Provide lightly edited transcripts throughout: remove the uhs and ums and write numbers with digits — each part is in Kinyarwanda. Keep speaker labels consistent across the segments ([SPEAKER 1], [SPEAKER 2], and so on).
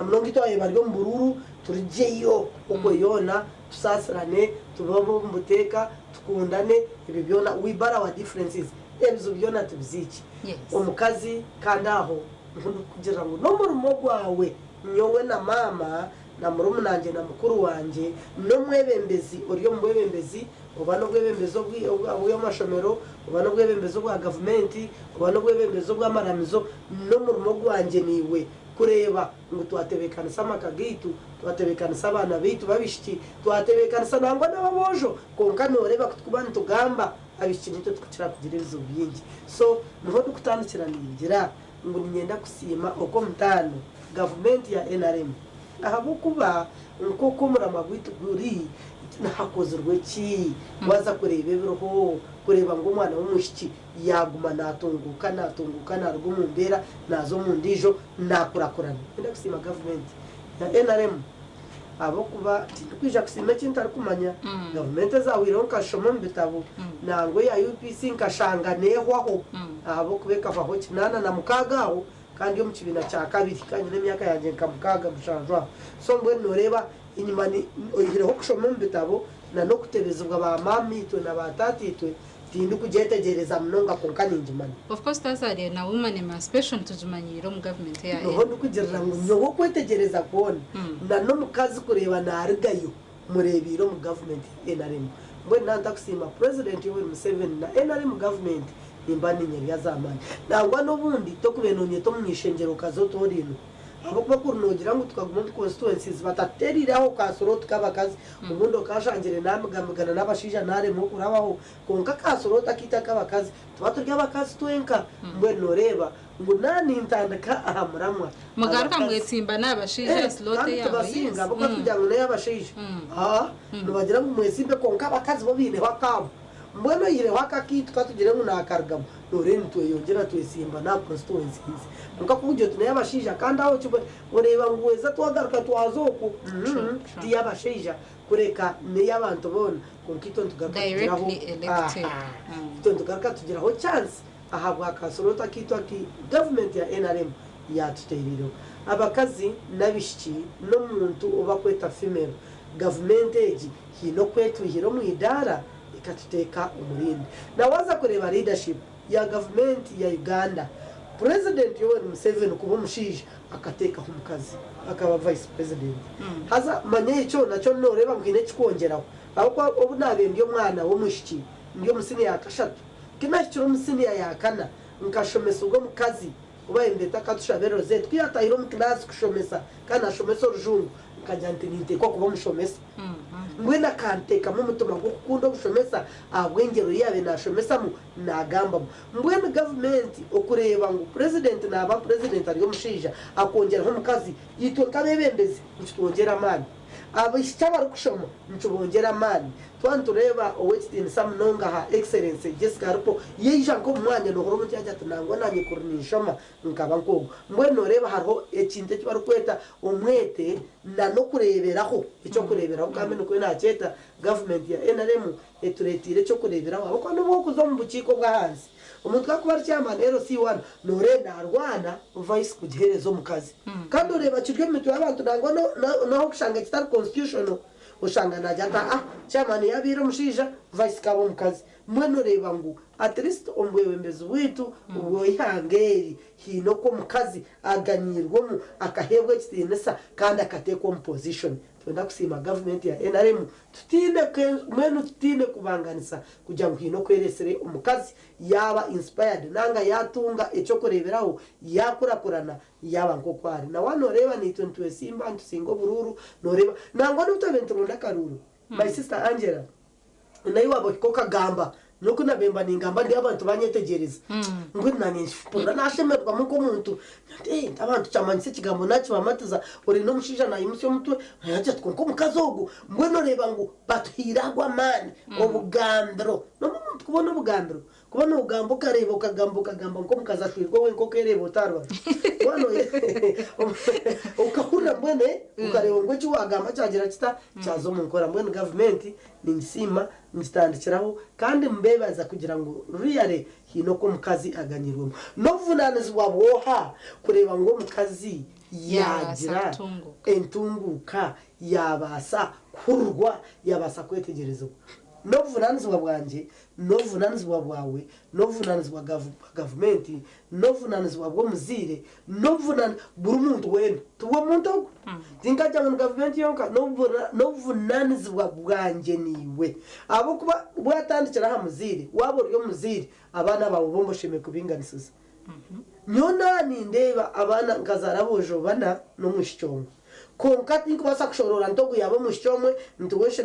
[SPEAKER 1] namnongito ayebaryo mbururu turijeyo uko yona tusasirane tubabo mbuteka tukundane ibi byona wibara wa differences ebizo byona tubiziki omukazi kandaho kugira ngo no murumo gwawe nyowe na mama na murumu nanje na mukuru wanje no mwebembezi oriyo mwebembezi ubano bwebembezo bw'abuyo mashomero ubano bwebembezo bwa government ubano bwebembezo bwa maramizo no murumo gwanje niwe kureba ngo twatebekana samaka gitu twatebekana sabana bitu babishiki twatebekana sanangwa n'ababojo konka noreba kutubana tugamba abishiki tukira kugiririzo byingi so niho dukutandikiranigira ngo nyenda kusima uko mtano government ya NRM ahabukuba nkoko muramagwitu guri nahakozerwe ki waza kureba ibiroho kureba ngo umwana w'umushiki yaguma natunguka narwo mu mbera nazo mu ndijo nakurakurana ndenda kusima government ya NRM abakuba tindukwija kusima kintu arikumanya government zawiro nkashoma mbitabo nangwe ya UPC nkashanganehwaho abakubeka vaho kinana na mukagaho kandi yo mu kibina cya kabiri kandi n'imyaka yanjye nkamukaga mushanjwa so mbwe noreba inyuma ni oyireho kushoma mbitabo na no kutebezwa ba mami to na batatitwe tindu kujetegereza mnonga konkani njimani
[SPEAKER 2] of course tazari na woman emancipation tujumanyiro mu government ya
[SPEAKER 1] no hondo kugerera ngo nyogo kwetegereza kubona na no mukazi kureba na arigayo murebiro mu government NRM mbwe nanda kusima president Yoweri Museveni na NRM government imbani nyeri yazamani nangwa no bundi to kubenonye to mwishengero kazotorino abakuba kurunogira ngo tukaguma mu constituencies batateriraho kasoro tukabakazi ubundo kashangire namugambagana n'abashija nare mu kurabaho konka kasoro takita kabakazi tubaturya abakazi twenka mbwe noreba ngo nani ntandaka ahamuramwa
[SPEAKER 2] mugaruka mwetsimba n'abashija slote yawe
[SPEAKER 1] basinga bako kujyana n'abashija nubagira ngo mwesimbe konka abakazi bo bine bakabo mbona yire wakakitu katugire ngo nakargamo noreni tuyongera tuyisimba na constituencies muka kujyo tunayabashija kandi aho cyo ureba ngweza twagaruka twazoko tiyabashija kureka ne yabantu bona konkito tugaruka
[SPEAKER 2] directly elected
[SPEAKER 1] tugaruka tugiraho chance ahabwa kasorota kitwa ki government ya NRM yatuteriro abakazi nabishiki no muntu ubakweta female government egi hino kwetu hiro mu idara ikatuteka umurindi na waza kureba leadership ya government ya Uganda president Yoweri Museveni kuba mushije akateka umukazi akaba vice president haza manye ico naco noreba mbwine kikongeraho ahubwo ubu nabembye umwana wo mushiki ndiyo musini ya kashatu kinashiro musini ya kana nkashomesa ubwo mukazi uba imbeta katushabero ze twiyatahiro mu class kushomesa kana shomesa rujungu kajante nite ko kuba mushomesa mwena kanteka mu mutuma gukunda gushomesa abwengero yabe nashomesa mu nagamba mwena government okureba ngo president na aba president ariyo mushija akongera nk'umukazi yitwe kabebembeze ntitwongera amani abishaba rukushoma ntubongera amani twantureba owetini samnonga ha excellence Jessica Rupo yeija ko mwanya no horo mutyaja tunangwa nanye kurinishoma nkaba nkogo mbweno reba hariho ekinte kibaru kweta umwete na no kureberaho icyo kureberaho kambe no kwena cyeta government ya NRM eturetire cyo kureberaho abo kwano bo kuzo mu bukiko bwa hanze umuntu akubara cyama rero C1 norenda arwana vice kugiherezo mukazi kandi ureba kiryo mitu y'abantu nangwa no kushanga kitari constitutional ushanga najata cyamani yabiro mushija vice kabo mukazi mweno reba ngo at least ombwebembeze witu ubwo ihangeri hino ko mukazi aganyirwamo akahebwe kitinesa kandi akatekwa mu position twenda kusima government ya NRM tutinde mweno tutinde kubanganisa kujya ngo hino kweresere umukazi yaba inspired nanga yatunga icyo kureberaho yakurakurana yaba nko kwari na wano reba ni 22 simba ntusingo bururu noreba nangwa n'utabento ndakaruru my sister Angela nayo abo kokagamba nuko nabemba ningamba ndi abantu banyetegereza ngo nani spora nashemerwa muko muntu abantu cyamanyise kigambo nacyo bamatuza uri no mushija na imusyo mutwe yaje twonko mukazogo mbweno reba ngo batuhiragwa mani obugambro no muntu kubona ubugambro kubona ugambo karebo kagamba ngo mukazashwirwa we nko kerebo tarwa wano ukakunda mbwene ukarebo ngo cyo wagamba cyagira kita cyazo munkora mbwene government ni nsima nstandikiraho kandi mbebaza kugira ngo ruyare hino ko mukazi aganyirwamo no vunanizwa boha kureba ngo mukazi yagira entunguka yabasa kurwa yabasa kwetegereza no vunanizwa bwanje no vunanizwa bwawe no vunanizwa government no vunanizwa bwo muzire no vunan buri muntu wene tuwo muntu tinkaja mu government yonka no vunanizwa bwanje niwe abo kuba bwatandikira ha muzire wabo ryo muzire abana bawo bombosheme kubinganisiza nyona ni ndeba abana ngazara bojo bana no mushyomo konka tinko basa kushorora ntogo yabo mushomwe ntuweshe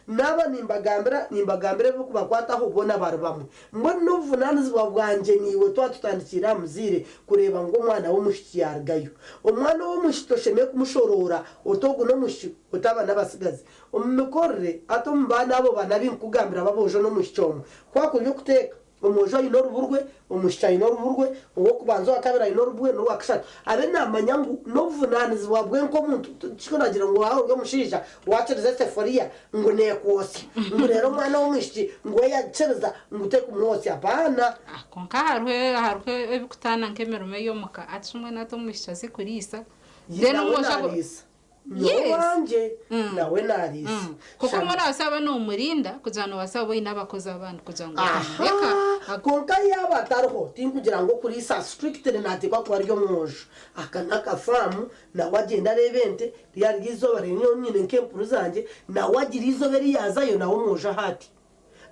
[SPEAKER 1] naba nimbagambira byo kubakwata ho bona barubamwe mbo no vunanizwa bwanje niwe twatutandikira muzire kureba ngo mwana wo mushikiyargayo umwana wo mushitosheme kumushorora otogo no mushi utaba nabasigazi umukorre atombana abo banabinkugambira babojo no mushomwe kwakuryo kuteka umujo inoruburwe umushayi inoruburwe uwo kubanza akabira inoruburwe no wakashata abe namanyangu no vunanizwa bwe nko muntu kikonagira ngo hawo yo mushija wacereza seforia ngo nekosi ngo rero mwana wo mushiki ngo yacereza ngo te kumwosi apana
[SPEAKER 2] konka harwe ebikutana nkemerume yo muka atsumwe nato mushazi kurisa
[SPEAKER 1] deno moshago wanje nawe narisi
[SPEAKER 2] kuko mwana wasaba no murinda kujana wasaba inabakoze abantu kujango reka
[SPEAKER 1] konka yaba tarho tinkugira ngo kuri sa strictly natikwa kwa ryo mwojo akanaka famu na wagenda rebente ryargizo barenyo nyine nkempuru zanje na wagira izo beri yazayo nawo mwojo hati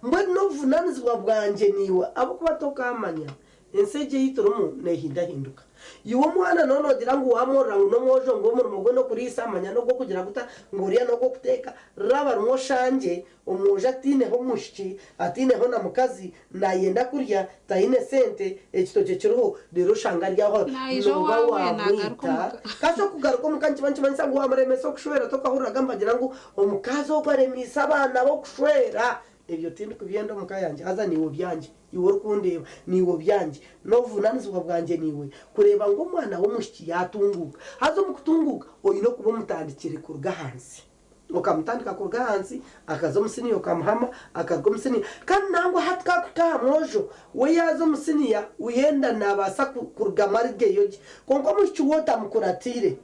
[SPEAKER 1] mbwe no vunanizwa bwanje niwe abo kubatoka amanya enseje yitoromu nehinda hinduka yuwo mwana nono dira ngo wamora no mwojo ngo mu rugo no kuri samanya no kugira guta nguriya no guteka raba rumwo shanje umwojo atine ho mushiki atine ho na mukazi nayenda kurya tayine sente ekitoje kiruho rero shanga ryaho
[SPEAKER 2] no wawe nagaruka
[SPEAKER 1] kasho kugaruka mukanci banci banci ngo wamuremeso kushwera to kahuraga mbagira ngo umukazi wo kwaremisa abana bo kushwera ibyo tindi kubyenda mukayanje aza niwo byanje iwo rukundeba niwo byanje no vunanizwa bwanje niwe kureba ngo mwana wo mushiki yatunguka hazo mukutunguka oyino kuba mutandikire kurga hansi ukamutandika kurga hansi akazo musini yokamhama akago musini kandi nango hatka kutamwojo we yazo musiniya uyenda nabasa kurga marige yoje konko mushiki wota mukuratire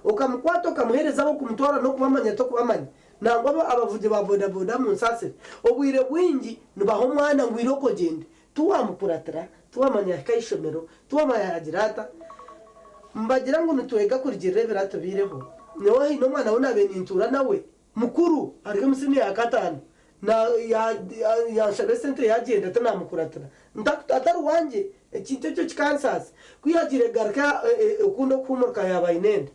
[SPEAKER 1] ukamkwata ukamuhereza abo kumutora no kubamanya to kubamanya nango abavuzi ba boda boda mu nsase obwire bwingi nubaho mwana ngwiroko gende tuwamukuratira tuwamanya kayishomero tuwamanya agirata mbagira ngo nitwega kurigire birato bireho niwe no mwana wona benintura nawe mukuru ariko musini ya katanu na ya shabe center yagenda tanamukuratira atari wanje ikintu cyo kikansas kuyagire garka ukundo kumurka yabayinenda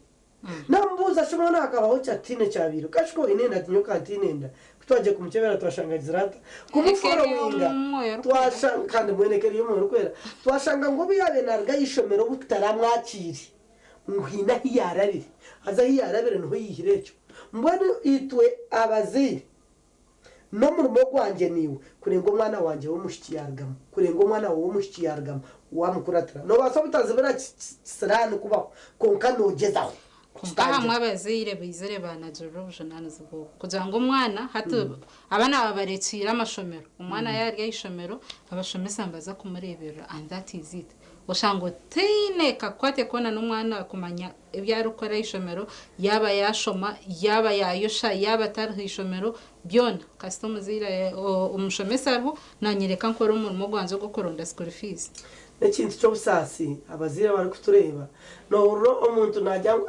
[SPEAKER 1] nambuza shimona akabaho cyatine cyabiro kashiko inenda tinyoka tinenda twaje kumukebera twashangazirata kumufollowinga twashanga kandi mwenekeri yo mu kwera twashanga ngo biyabe narga yishomero butaramwakiri ngwina hiyarabire aza hiyarabire no yihirecho mbone itwe abaziri no mu rugo kwanje niwe kurengo mwana wanje wo mushikiyargamo kurengo mwana wo mushikiyargamo wamukuratira no basabutaze bera sirani kubaho konka nogezaho
[SPEAKER 2] Kukaha mwabazire bizere banajoro journalism kugira ngo umwana hato abana babaretira amashomero umwana yarya ishomero abashomesa mbaza kumurebera and that is it oshango teineka kwate kona n'umwana kumanya ibyarukora ishomero yaba yashoma yaba yayosha yaba tarhi ishomero byona custom zira umushomesa aho nanyereka nkora umurimo gwanzo gukoronda school fees
[SPEAKER 1] ikintu cyo busasi abazira bari kutureba no umuntu najyango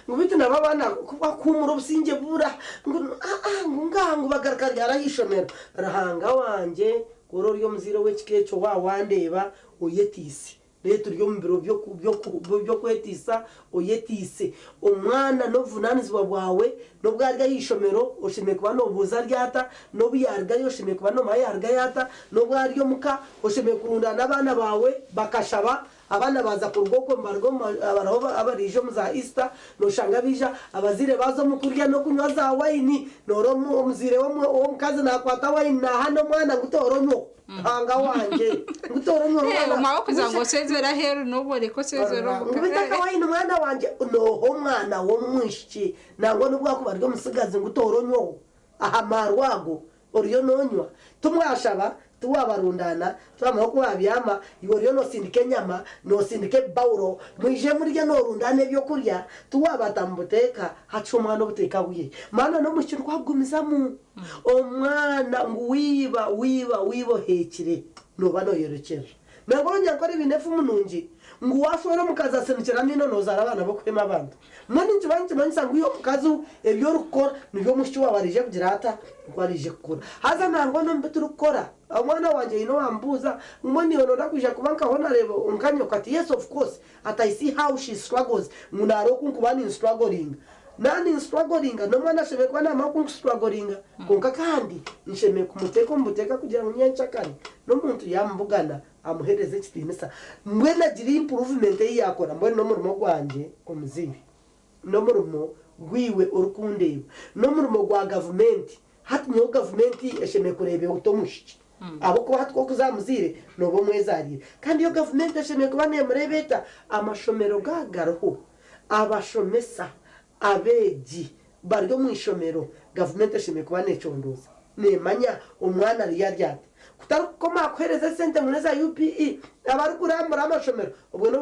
[SPEAKER 1] ngubite nababana kuba kumuro businge bura ngango bagaragara yarahishomera rahanga wanje goro ryo muziro w'ikikecho wandeba oyetisi leto ryo mbiro byo kwetisa oyetise umwana no vunanizwa bwawe no bwarga yishomero oshime kuba no buza ryata no biyarga yoshime kuba no mayarga yata no bwaryo muka oshime kurunda nabana bawe bakashaba abana baza kurugoko mbargo abaraho abarijo muza Easter no shanga bija abazire bazo mukurya no kunywa za wine noro muzire wo mukazi nakwata wine na hano mwana ngutoronyo hanga wanje ngutoronyo
[SPEAKER 2] mwa kuzango sezera hero no bore ko sezera
[SPEAKER 1] ngubitaka wine mwana wanje no ho mwana wo mwishiki nango nubwo kubaryo musigaze ngutoronyo aha marwago oriyo nonywa tumwashaba tuwabarundana twamako babyama iworiyo no sindike nyama no sindike bauro mwije murya no rundane byo kurya tuwabatambuteka hacu umwana ubuteka buye mana no mucyo kwagumizamu omwana wiba hekire no bano yerekera nabonye ko ari binefu munungi ngo washora mukaza senikira mino nozara abana bo kwema abantu none ntibanze bansangu yo mukazu ebyo rukora nibyo mushyo wabarije kugirata kwarije kukora haza nango no mbetu rukora umwana wanje ino wambuza umoni onora kuja kubanka hona rebo unkanyo kati yes of course at I see how she struggles munaro kunkubani struggling nani struggling no mwana shebe kwa na maku struggling konka kandi nsheme kumuteko mbuteka kugira ngo nyenchakane no muntu yambugana amuhereze kitinisa mwena giri improvement yakora mbone no murimo gwanje omuzibi no murimo gwiwe urukundeba no murimo gwa government hati nyo government esheme kurebe utomushiki abo ko hatwo kuzamuzire no bo mwezarire kandi yo government esheme kuba nemurebeta amashomero gagaroho abashomesa abeji baryo mwishomero government esheme kuba necondoza nemanya umwana riyaryate kutarukoma kwereza sente muneza UPE abari kurambura amashomero ubwo no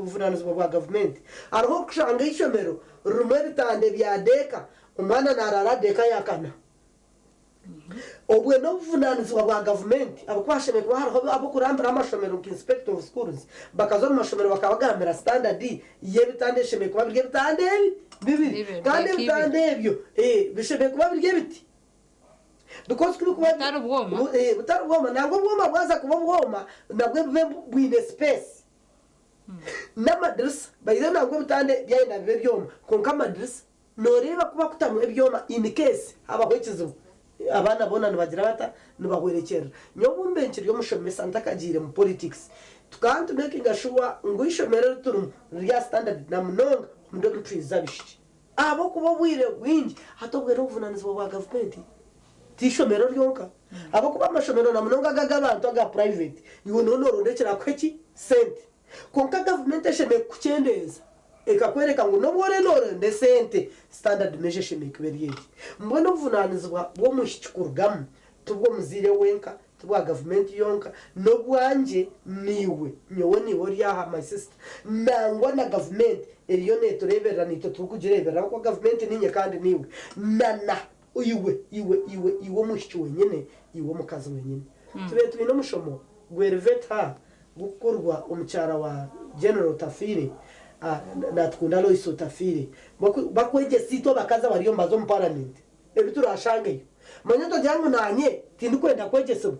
[SPEAKER 1] vunanizwa bwa government ariho kushanga ishomero rumwe bitande bya deka umwana narara deka yakana ubwo no vunanizwa bwa government abakwasheme kwa hariho abo kurambura amashomero inspector of schools bakazo amashomero bakabagambira standard ye bitande sheme kuba birye bitande bibiri kandi bitande byo bishebe kuba birye biti because kuba butarubwoma nangwo bwoma bwaza kuba bwoma nabwe bwine space n'amadrasa bayize nangwo bitande byenda bibe byoma konka amadrasa noreba kuba kutamwe byoma in case abahokizo abana bonana bagira bata nibahwerekera nyobumbenkiri yo mushomesa ntakagire mu politics tukantu making sure ngo ishomero turu rya standard na munonga ndo twiza bishi abo kuba bwire wingi hatobwe no vunanizwa bwa government tishomero ryonka abo kuba amashomero na munonga gagabantu aga private iwo nono rondekera kweki sente konka government esheme kuchendeza ekakwereka ngo nobore nore nde sente standard measure sheme kweriyeki mbona vunanizwa bwo mushikurugamu tubwo muzire wenka tubwa government yonka no bwanje niwe nyowe niwe ryaha my sister nangwa na government eriyo neturebera nito tukugirebera ko government ninye kandi niwe nana iwe mushiki wenyine iwe mukazi wenyine tube tubino mushomo gwerveta gukorwa umucyara wa General Tafire natkunda Loiso Tafire bakweje sito bakaza bariyo mbazo mu parliament ebiturashangeyo manyoto jangu nanye tindukwenda kwejeso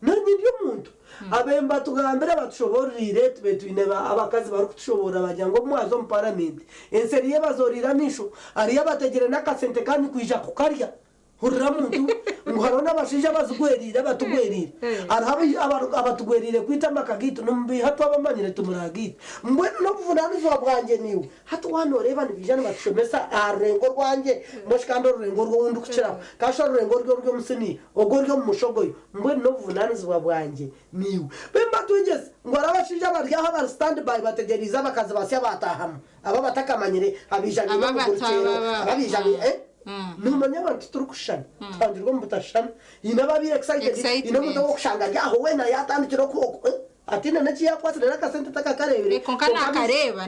[SPEAKER 1] nani ndiyo muntu abemba tugambira batushoborire tube twineba abakazi bari kutushobora bajyango mwazo mu parliament enseriye bazorira nisho ariya bategere nakasente kandi kwija kukarya hurira muntu ngo harona bashija bazugwerira batugwerira arahabi abatugwerire kwitamba kagito numbi hatu abamanyire tumuragite mbwe no kuvunanizwa bwanje niwe hatu wanoreba nibijana batushomesa arengo rwanje moshikando rengo rwundi kucira kasho rengo rwo musini ogoryo mushogoyo mbwe no kuvunanizwa bwanje niwe bemba tugeze ngo arabashija baryaho bar stand by bategeriza bakaza basya batahama aba batakamanyire abijanye ababijanye numanya abantu turukushana twangirwa mu butashana inababi excited inamuta wokushanga yaho wena yatandikira ko atina nachi yakwatse nakasente takakarebere
[SPEAKER 2] konka nakareba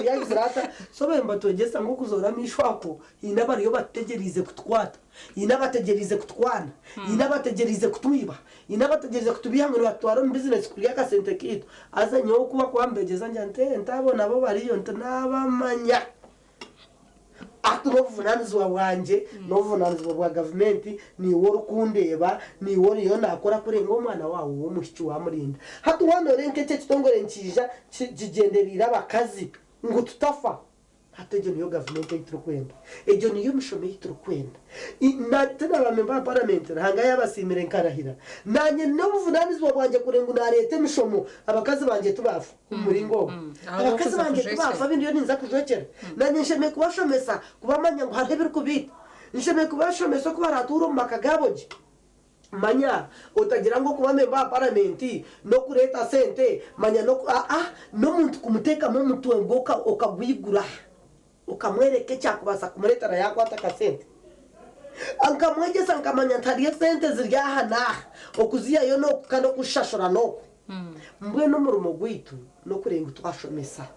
[SPEAKER 1] yakizirata so bemba togesa ngo kuzora mishwako inabariyo bategerize kutwata inabategerize kutwana inabategerize kutwiba inabategerize kutubihamwe batwara mu business kuri yakasente kito aza nyo kuba kwambegeza njante ntabona bo bariyo ntabamanya atuvunanizwa wanje no vunanizwa bwa government ni woro kundeba ni woro yo nakora kurenga umwana wawo wo mushiki wa murinda hatu wanore nkete kitongore nkija kigenderira bakazi ngo tutafa hateje niyo government yitrukwenda ejo niyo mushome yitrukwenda natena bamemba parliament hanga yabasimire nkarahira nanye no vunanizwa bwanje kurenga na leta mishomo abakazi banje tubafu umuringo abakazi banje tubafu bindi yo ninza kujokera nanye nsheme kubashomesa kubamanya ngo harebe kubita nsheme kubashomesa kuba raturo makagaboje manya utagira ngo kuba memba parliament no kureta sente manya no no muntu kumuteka mu mutwe ngoka okagwigura ukamwereke cyakubasa kumuretara yakwata kasente ankamwegesa nkamanya ntariye sente ziryaha naha okuziyayo no kandi okushashura noko mbwe no murumo gwitu no kurenga twashomesa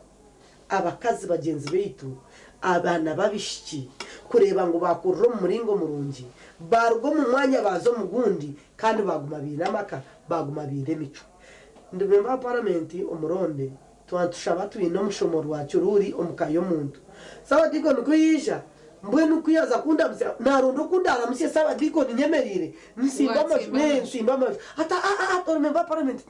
[SPEAKER 1] abakazi bagenzi beitu abana babishiki kureba ngo bakurro mu muringo murungi barwo mu mwanya bazo mugundi kandi baguma binamaka baguma biremico ndibemba parliament umuronde twantushaba twino mushomoro wacu ruri omukayo muntu sawa diko nukuyisha mbwe nukuyaza kunda narondo kundara musye sawa diko ninyemerire nsimba amajwi ata memba parliament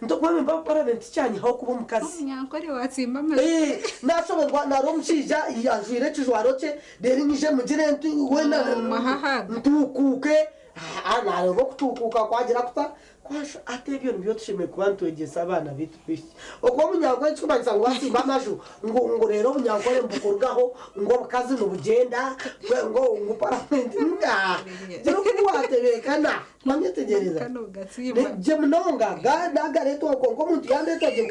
[SPEAKER 1] ndokwa memba parliament cyanye aho kuba mukazi
[SPEAKER 2] nyankore watsimba amajwi
[SPEAKER 1] nashoborwa naro mushija yajwire kijwaro cye deri nije mugire wenda ntukuke naro kutukuka kwagira kuta kwasha atebyo nibyo tushime kubantwegesa abana bitu bishi okwo munyankore cyubanza ngo wasimba amajwi ngo rero munyankore mbukurgaho ngo bakazi n'ubugenda ngo parliament jero kuwatebekana manyetegereza je mnonga ga reto konko muntu yandeteje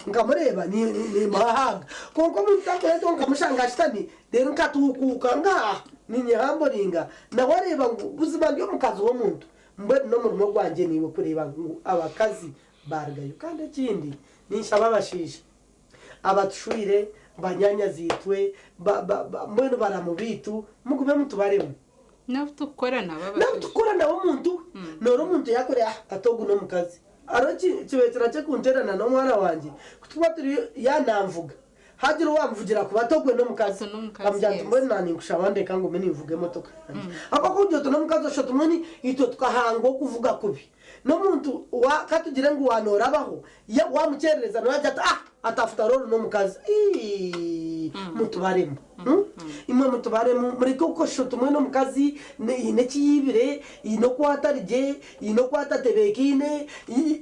[SPEAKER 1] nkamureba ni mahanga konko muntu takereto nkamushanga shitani rero nkatukuka ni nyahamboringa na wareba ngo buzima byo mukazi wo muntu mbwe no mu rugo rwanje niwe kureba abakazi bargayo kandi kindi ninshaba bashisha abatushwire banyanya zitwe mbwe baramubitu mugume mutubaremo
[SPEAKER 2] nabutukorana
[SPEAKER 1] bo muntu noro muntu yakore atogu no mukazi aroki kibetera cyo kunterana no mwana wanje kutuba turi yanamvuga hagira wamvugira ku batogwe no mukazi amujyana mbone nani ngushabande kango meni mvuge motoka apa kujyo to no mukazi shoto mweni ito tukahango kuvuga kubi no muntu wa katugire ngo wanorabaho ya wamukerereza no yajya atafuta roro no mukazi mutubaremo imwe mutubaremo muri ko shoto mweni no mukazi ine kiyibire ino kwatarije ino kwatatebekine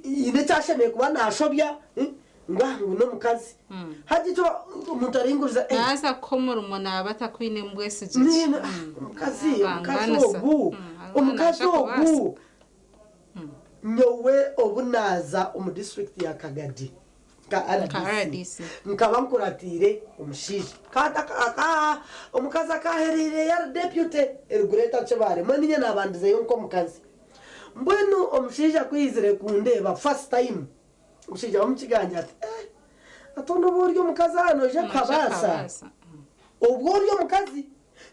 [SPEAKER 1] ine cyashemeye kuba nashobya ngangu no mukazi hagito umuntu aringuriza
[SPEAKER 2] naza ko murumuna batakwine mwese
[SPEAKER 1] je umukazi ogu nyowe obunaza mu district ya Kagadi ka RDC nkaba nkuratire umushije kata umukazi akaherire ya deputy Ergureta Chebare mwenye nabandize yonko mukazi mbwenu umushije kwizire kundeba first time ushija omukiganja ati atondo boryo mukazi hano je kabasa oboryo mukazi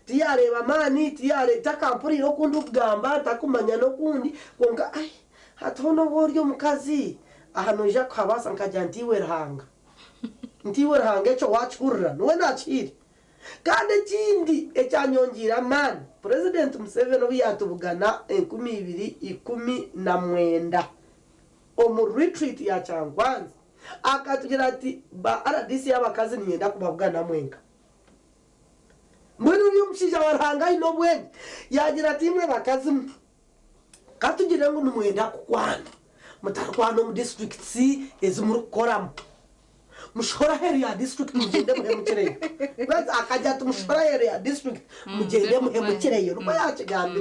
[SPEAKER 1] tiyareba mani tiyare takampuri ro kundu kugamba takumanya no kundi konka atondo boryo mukazi ahano je kabasa nkajya ndiwe rahanga echo wachurra no nachiri kandi kindi ecyanyongira man president Museveni biyatubugana 2019 omu retreat ya Changwanzi akatugira ati ba RDC y'abakazi niyenda kubabugana mwenga mwenu uyu mshija waranga ino bwenye yagira ati mwe bakazi katugire ngo numwenda kukwana mutarwana mu district C ezumuru koram mushora area district mugende muhemukireye bas akajya ati mushora area district mugende muhemukireye ruko yakigambe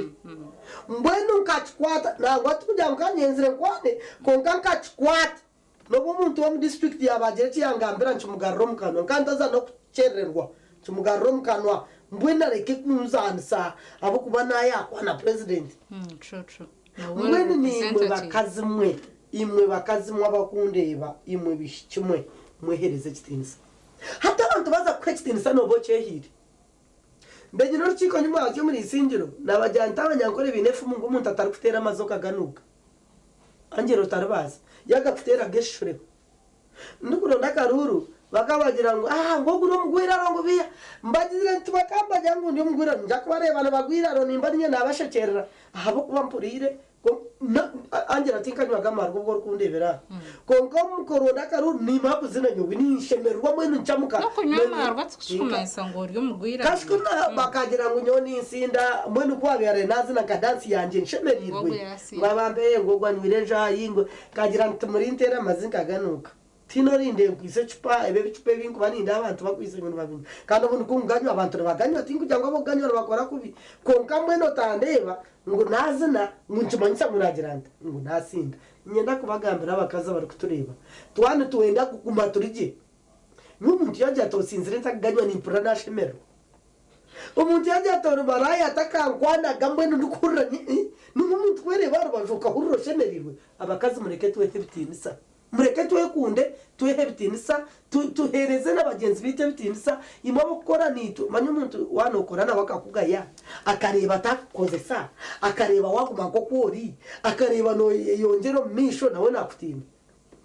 [SPEAKER 1] mbwenu nkachikwata nangwa tujya mukanyenzire kwane konka nkachikwata no muntu wa mu district yabagere cyangambira nchimugarro mukano kandaza no kucererwa nchimugarro mukanwa mbwena reke kunzanisa abo kubana yakwana president
[SPEAKER 2] true
[SPEAKER 1] mbwenu ni imwe bakazi mwe abakundeba imwe bishikimwe mwehereze kitinisa hata abantu baza kwekitinisa no bochehiri mbenye no chiko nyuma cyo muri isingiro nabajyanta abanyankore binefu mungu umuntu atari kutera amazoka ganuka angero tarbaza yagafutera geshure ndukuro ndakaruru bakabagira ngo ngogu no mugwira ngo biya mbagizire tubakamba jangu ndi mugwira njakwarebana bagwira nimba ninye nabashekerera ahabo kuba mpurire angera tinkanywa gamargo bwo kundebera konko mukoronda karuru nimapu zina nyobi nishemerwa mwene ncamuka
[SPEAKER 2] no kunyama rwatsukumanisa ngo ryo mugwira
[SPEAKER 1] kashkuna bakagira ngo nyoni insinda mwene kwabere nazina kadansi yanje nshemerirwe babambe ngo gwanwireja yingo kagira ntumurintera mazinka ganuka tino rinde kwise chupa ebe chupe bingu baninda abantu bakwise ngo babinyi kandi umuntu kunganywa abantu baganywa tingu cyangwa boganywa bakora kubi konka mwene tandeba ngo nazina munchimanyisa muragiranda ngo nasinda nyenda kubagambira abakaza bari kutureba twane tuwenda kuguma turije n'umuntu yaje atosinzire ntaganywa ni impura nashemero umuntu yajya atora maraya atakangwana gamwe n'ukurura ni umuntu twere barubajuka hururo shenerirwe abakazi mureke tuwe bitinisa mureke tuwe kunde tuwe bitinisa tuhereze n'abagenzi bite bitinisa imabo gukora nito manye umuntu wanokora na bakakugaya akareba atakoze sa akareba waguma ko kuri akareba no yongero misho nawe nakutima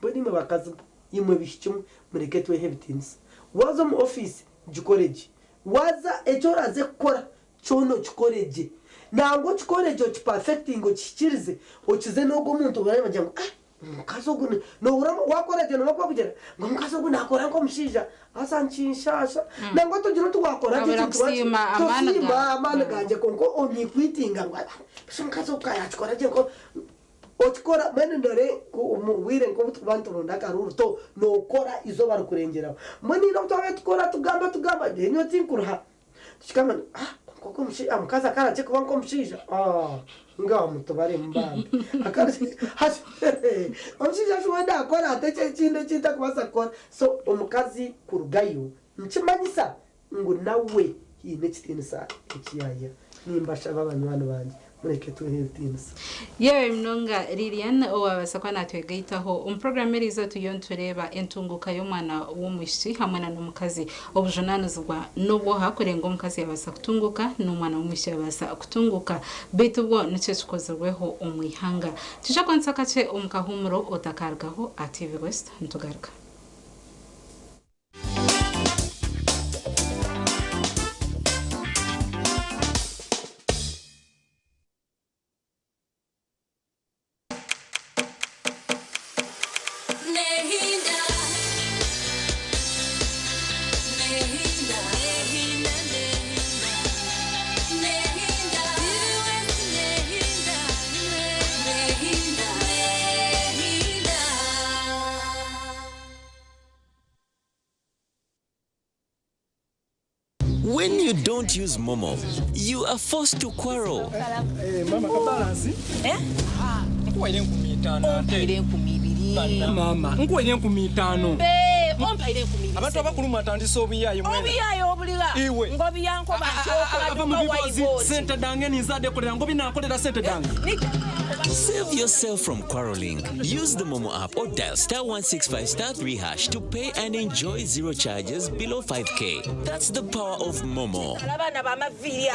[SPEAKER 1] bodi me bakazi imwe bishimwe mureke tuwe bitinisa waza mu office gikoreje waza ejoraze gukora cyono gikoreje nango gikoreje cyo perfecting ngo kikirize okize no gumuntu bari bajya mukazo gune no uramo wakoreje no bakubwira ngo mukazo gune akora ngo mushija asanchishasha nango tugira twakora
[SPEAKER 2] tusima
[SPEAKER 1] amana ganje konko omikwitinga ngo mukazo kaya gikoreje ko otkora mene ndore wire ngo tubantu ronda ruto no kora izo barukurengera mani no twakora tugamba denyo tinkurha tukama koko mushi amkaza kana che kubanko mushija ngamu tubare mbamba akazi hasi omushija shwenda akora ateche chinde chita kubasa kora so omukazi kurugayo nchimanyisa ngo nawe hine chitinisa ikiyaya nimbasha babanywana banje mureke tuhetinisa
[SPEAKER 2] yewe mnonga Lilian owabasa kwa natwegaitaho programmeriza tuyontureba entunguka y'umwana w'umushi hamwe na n'umukazi obujunanuzwa n'ubwo hakorenga umukazi yabasa kutunguka n'umwana w'umushi yabasa kutunguka bitu bwo nice cikozerweho umwihanga tuje kwansaka ce umukahumuro otakargaho TV West ntugaruka
[SPEAKER 3] When you don't use Momo, you are forced to quarrel.
[SPEAKER 4] Mama kabalansi? Nkuwaile 15 ate. Mama, nkuwaile 15.
[SPEAKER 5] Ompaile 15.
[SPEAKER 4] Abantu abakuluma atandisa obiyayo mwene.
[SPEAKER 5] Obiyayo obuliga.
[SPEAKER 4] Iwe.
[SPEAKER 5] Ngobi yanko bantu
[SPEAKER 4] sente dange nizade kolera ngobi nakolera sente dange.
[SPEAKER 3] Save yourself from quarreling. Use the Momo app or dial *165*3# to pay and enjoy zero charges below 5k. That's the power of Momo.
[SPEAKER 5] Abana bamaviri.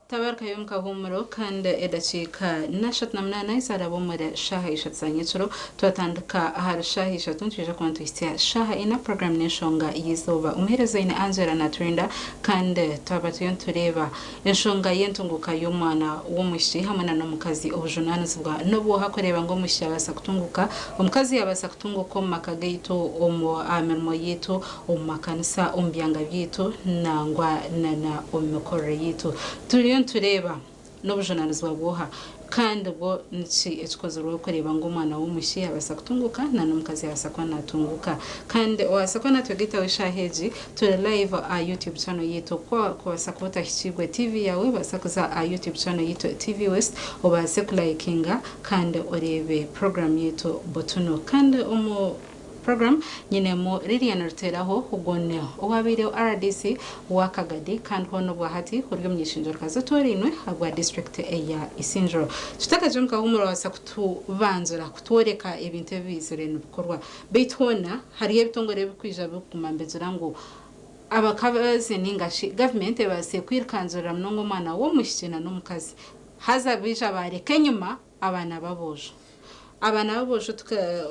[SPEAKER 2] tabarka yomka humro kanda edachika nashat namnana isara bomare shaha ishat sanyitro twatandika har shaha ishatun tuje kwantu istia shaha ina program neshonga yizova umhereza ina Angela na Trinda kande twabatuyon tureba enshonga yentunguka y'umwana w'umushi hamana n'umukazi obujunanizwa nobo hakoreba ngo mushi abasa kutunguka umukazi yabasa kutunguka makagaito omo amermo yetu omakanisa ombyanga byitu nangwa na omukore yitu turiyo tureba n'obujunanizwa bwoha kandi bwo nci ekikozerwa kureba ngo umwana w'umushi abasa kutunguka na n'umukazi abasa kwa natunguka kandi wasa kwa natwegita wishaheji turi live YouTube channel yetu kwa sakota Hikigwe TV yawe basakuza YouTube channel yetu TV West obase kulaikinga kandi orebe program yetu botuno kandi program nyine mo Lilian Ruteraho ugone owabire RDC wakagadi kandi hono bwahati uryo myishinjo kazo torinwe agwa district ya Isinjoro tutakaje mukahumuro wasa kutubanzura kutoreka ibintu bizure n'ubikorwa bitona hari ebitongore bikwija bikumambezura ngo abakabaze ningashi government base kwirkanzura mnongo mwana wo mushikina n'umukazi haza bija bareke nyuma abana babojo tuka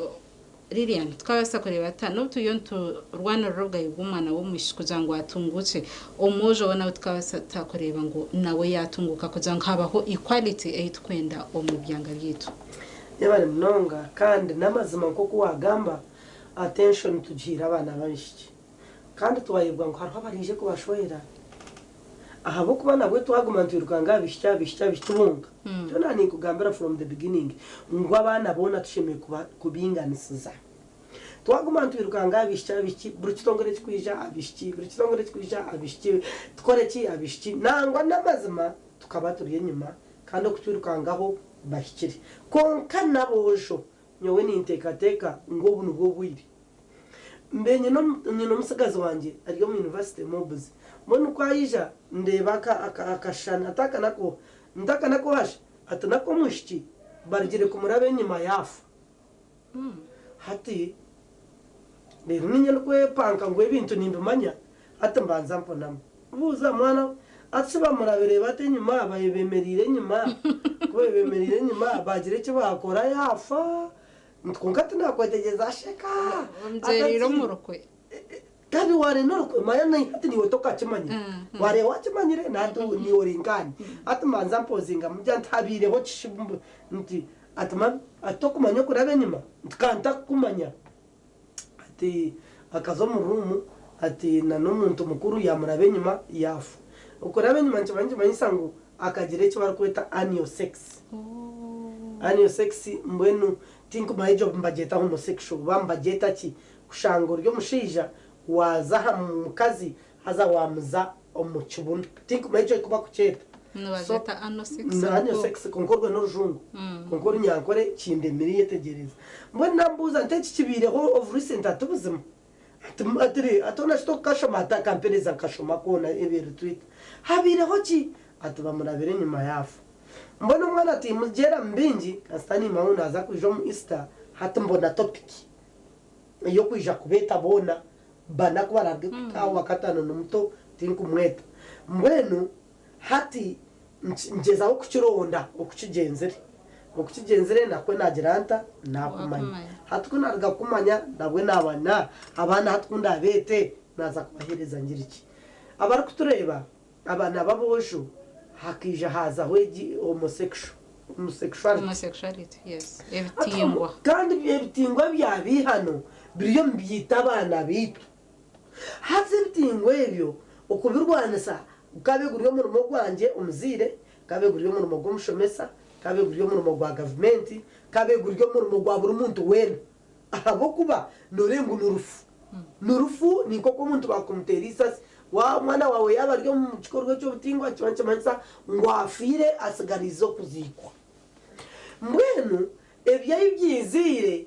[SPEAKER 2] Lilian twabasa kureba atano tuyonto rwana roga y'umwana wo mushikuza ngo atunguke omojo wana twabasa takureba ngo nawe yatunguka kugira ngo habaho equality eitwenda omubyanga byitu
[SPEAKER 1] yabari mnonga kandi namazima nko kuwagamba attention tugira abana babishiki kandi tubayibwa ngo hariho abarije kubashwera ahabo kuba nabwe twagumantirukanga bishya bitubunga cyo nani kugambira from the beginning ngo abana bona tushimiye kubinganisiza twagumantirukanga bishya buri kitongore twija abishiki buri kitongore twija abishiki tkoreki abishiki nangwa namazima tukaba turiye nyuma kandi okutwirukangaho bashyikire konka nabojo nyowe nintekateka ngo buno bwo bwiri mbenye no musagazi wanje ariyo mu university mobuzi mbona uko ayija ndeba akashana atakanako hashe atanako mushiki barigire kumurabe nyuma yafu hati rero ninye no kwepanka ngo ibintu nimbimanya atambanza mponamo buza mwana atiba murabere bate nyuma bayebemerire nyuma kubemerire nyuma bagire cyo bakora yafa ntukonka tunakwetegeza sheka
[SPEAKER 2] mzeriro murokwe
[SPEAKER 1] kandi ware norokwe mayana hati niwe toka kimanye ware wakimanyire nadu ni oringani atumanza mpozinga mujya ntabireho cishibumbu nti atuma atokumanya kurabe nyuma tukanta kumanya ati akazo mu rumu ati na n'umuntu mukuru yamurabe nyuma yafu ukurabe nyuma nchibanje manyisango akagire cyo barakweta annual sex annual sex mbwenu tinku mayijo mbageta homosexual bambageta ki kushango ryo mushija wazaha mu kazi haza wamuza omuchibunu tinku mayijo kuba kucheta
[SPEAKER 2] nubageta
[SPEAKER 1] annual sex konkorwe n'urujungu konkori nyankore kindemiriye tegereza mbwenu mbuza nteki kibireho of recent atubuzima atiri atona sto kashoma ta kampeleza kashoma kona ebere tweet habireho ki atuba murabere nyuma yafu mbona umwana ati mugera mbingi astani mauna aza kujo mu Easter hatumbona topic iyo kwija kubeta bona bana kubarage kutawa katano n'umuto tinku mweta mbwenu hati ngezaho kukironda okukigenzere nakwe nagiranta nakumanya hatukunarga kumanya nabwe nabana abana hatukunda abete naza kubahereza ngiriki abari kutureba abana babojo hakija haza hweji homosexuality
[SPEAKER 2] yes ebitingwa
[SPEAKER 1] kandi ebitingwa byabi hano biriyo mbiyita abana bitu haze ebitingwa ebyo okubirwanisa ukabeguriyo mu rumo rwanje umuzire kabeguriyo mu rumo rw'umushomesa kabeguriyo mu rumo rwa government kabeguriyo mu rumo rwa buri muntu wena abo kuba norengo nurufu niko ko muntu bakumterisa wa mwana wawe yabaryo mu gikorwa cyo butingwa cyanje mansa ngo afire asigarizo kuzikwa mbwenu ebyayi byizire